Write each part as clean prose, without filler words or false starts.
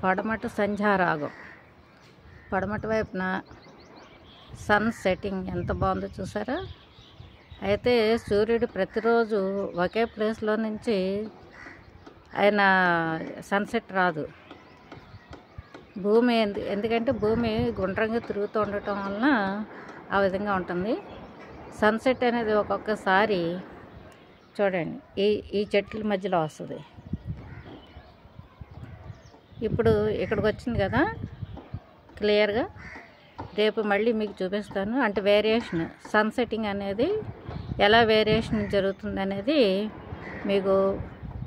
పడమట సంధ్యారాగం. పడమట వైపున సన్ సెట్టింగ్ ఎంత బాగుందో చూసారా. అయితే సూర్యుడు ప్రతిరోజు ఒకే ప్లేస్లో నుంచి ఆయన సన్సెట్ రాదు. భూమి ఎందుకంటే భూమి గుండ్రంగా తిరుగుతూ ఉండటం వలన ఆ విధంగా ఉంటుంది. సన్సెట్ అనేది ఒక్కొక్కసారి చూడండి ఈ చెట్ల మధ్యలో వస్తుంది. ఇప్పుడు ఇక్కడికి వచ్చింది కదా క్లియర్గా. రేపు మళ్ళీ మీకు చూపిస్తాను. అంటే వేరియేషన్ సన్సెట్టింగ్ అనేది ఎలా వేరియేషన్ జరుగుతుంది అనేది మీకు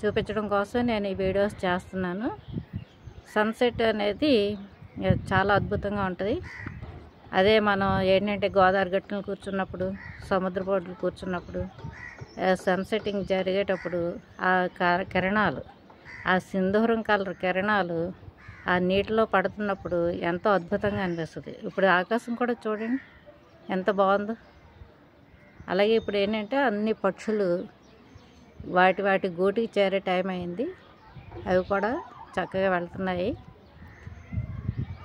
చూపించడం కోసం నేను ఈ వీడియోస్ చేస్తున్నాను. సన్సెట్ అనేది చాలా అద్భుతంగా ఉంటుంది. అదే మనం ఏంటంటే గోదావరి గట్టును కూర్చున్నప్పుడు, సముద్ర బొడ్లు కూర్చున్నప్పుడు సన్సెట్టింగ్ జరిగేటప్పుడు ఆ కిరణాలు, ఆ సింధూరం కలర్ కిరణాలు ఆ నీటిలో పడుతున్నప్పుడు ఎంతో అద్భుతంగా అనిపిస్తుంది. ఇప్పుడు ఆకాశం కూడా చూడండి ఎంత బాగుందో. అలాగే ఇప్పుడు ఏంటంటే అన్ని పక్షులు వాటి గూటికి చేరే టైం అయింది. అవి కూడా చక్కగా వెళ్తున్నాయి.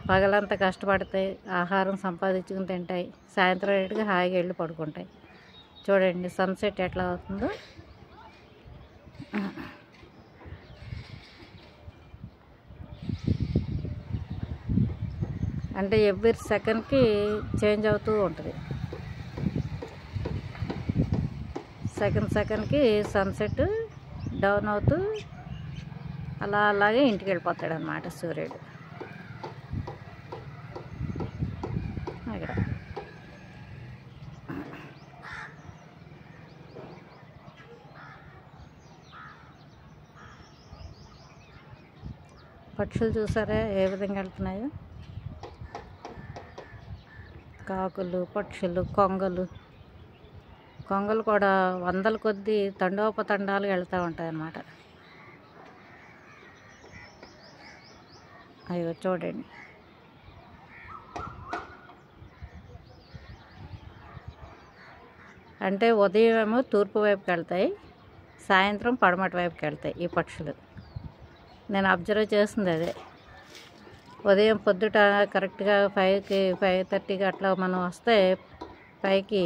పగలంతా కష్టపడతాయి, ఆహారం సంపాదించుకుని తింటాయి, సాయంత్రం రేటుగా హాయిగా వెళ్ళి పడుకుంటాయి. చూడండి సన్సెట్ ఎట్లా అవుతుందో. అంటే ఎవ్రీ సెకండ్కి చేంజ్ అవుతూ ఉంటుంది. సెకండ్కి సన్సెట్ డౌన్ అవుతూ అలాగే ఇంటికి వెళ్ళిపోతాడు అన్నమాట సూర్యుడు. అక్కడ పక్షులు చూసారా ఏ విధంగా వెళ్తున్నాయో. కాకులు, పక్షులు, కొంగలు కూడా వందల కొద్దీ తండోపతండాలు వెళ్తూ ఉంటాయి అన్నమాట. అయ్యో చూడండి. అంటే ఉదయం ఏమో తూర్పు వైపుకి వెళ్తాయి, సాయంత్రం పడమటి వైపుకి వెళ్తాయి ఈ పక్షులు. నేను అబ్జర్వ్ చేస్తుంది అదే. ఉదయం పొద్దుట కరెక్ట్గా 5:30కి అట్లా మనం వస్తే పైకి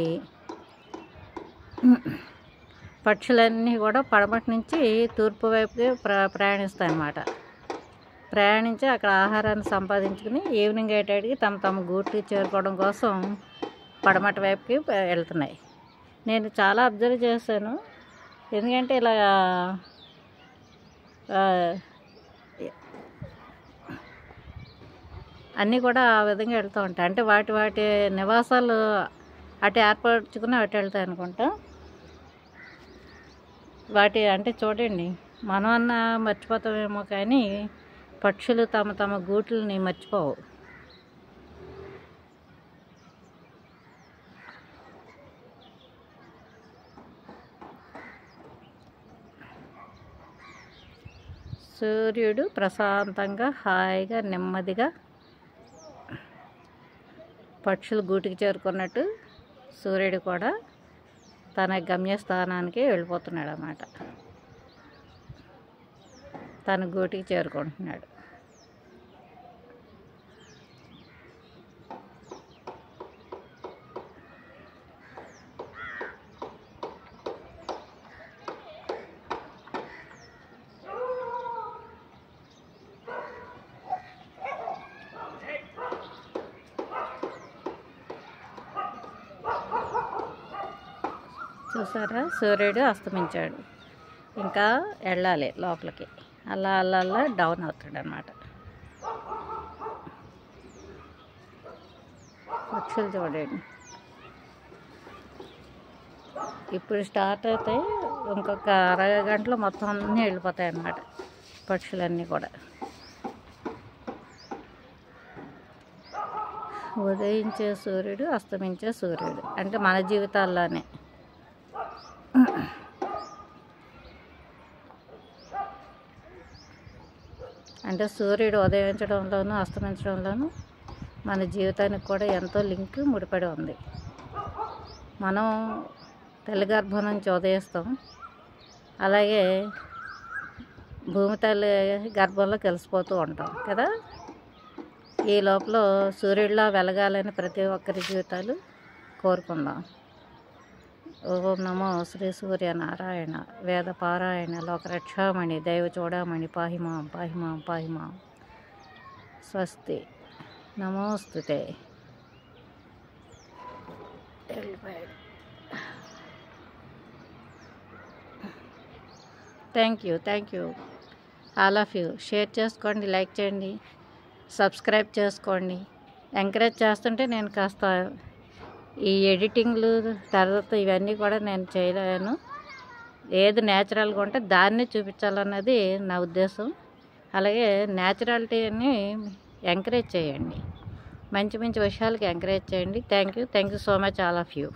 పక్షులన్నీ కూడా పడమటి నుంచి తూర్పు వైపుకి ప్రయాణిస్తాయి అన్నమాట. ప్రయాణించి అక్కడ ఆహారాన్ని సంపాదించుకుని ఈవినింగ్ అయ్యేటికి తమ గూటికి చేరుకోవడం కోసం పడమటి వైపుకి వెళ్తున్నాయి. నేను చాలా అబ్జర్వ్ చేశాను. ఎందుకంటే ఇలా అన్నీ కూడా ఆ విధంగా వెళ్తూ ఉంటాయి. అంటే వాటి నివాసాలు అటు ఏర్పరచుకుని అటు వెళ్తాయి అనుకుంటా. అంటే చూడండి, మనం అన్నా మర్చిపోతామేమో కానీ పక్షులు తమ గూట్లని మర్చిపోవు. సూర్యుడు ప్రశాంతంగా హాయిగా నెమ్మదిగా పక్షులు గూటికి చేరుకున్నట్టు సూర్యుడు కూడా తన గమ్యస్థానానికి వెళ్ళిపోతున్నాడు అన్నమాట. తన గూటికి చేరుకుంటున్నాడు. చూసారా సూర్యుడు అస్తమించాడు. ఇంకా వెళ్ళాలి లోపలికి. అలా డౌన్ అవుతాడు అన్నమాట. పక్షులు చూడండి. ఇప్పుడు స్టార్ట్ అయితే ఇంకొక అరగంటలో మొత్తం అన్నీ వెళ్ళిపోతాయి అన్నమాట పక్షులన్నీ కూడా. ఉదయించే సూర్యుడు, అస్తమించే సూర్యుడు అంటే మన జీవితాల్లోనే. అంటే సూర్యుడు ఉదయించడంలోనూ అస్తమించడంలోనూ మన జీవితానికి కూడా ఎంతో లింక్ ముడిపడి ఉంది. మనం తల్లి గర్భం నుంచి ఉదయిస్తాం, అలాగే భూమి తల్లి గర్భంలో కలిసిపోతూ ఉంటాం కదా. ఈ లోపల సూర్యుడిలా వెలగాలని ప్రతి ఒక్కరి జీవితాలు కోరుకుందాం. ఓం నమో శ్రీ సూర్యనారాయణ వేద పారాయణ లోకరక్షామణి దైవ చూడమణి పాహిమాం పాహిమాం పాహిమాం. స్వస్తి నమోస్తుతే. Thank you all of you. Share చేసుకోండి, లైక్ చేయండి, సబ్స్క్రైబ్ చేసుకోండి. ఎంకరేజ్ చేస్తుంటే నేను కాస్త ఈ ఎడిటింగ్లు తర్వాత ఇవన్నీ కూడా నేను చేయలేను. ఏది న్యాచురల్గా ఉంటే దాన్నే చూపించాలన్నది నా ఉద్దేశం. అలాగే న్యాచురాలిటీని ఎంకరేజ్ చేయండి, మంచి మంచి విషయాలకి ఎంకరేజ్ చేయండి. Thank you so much all of you.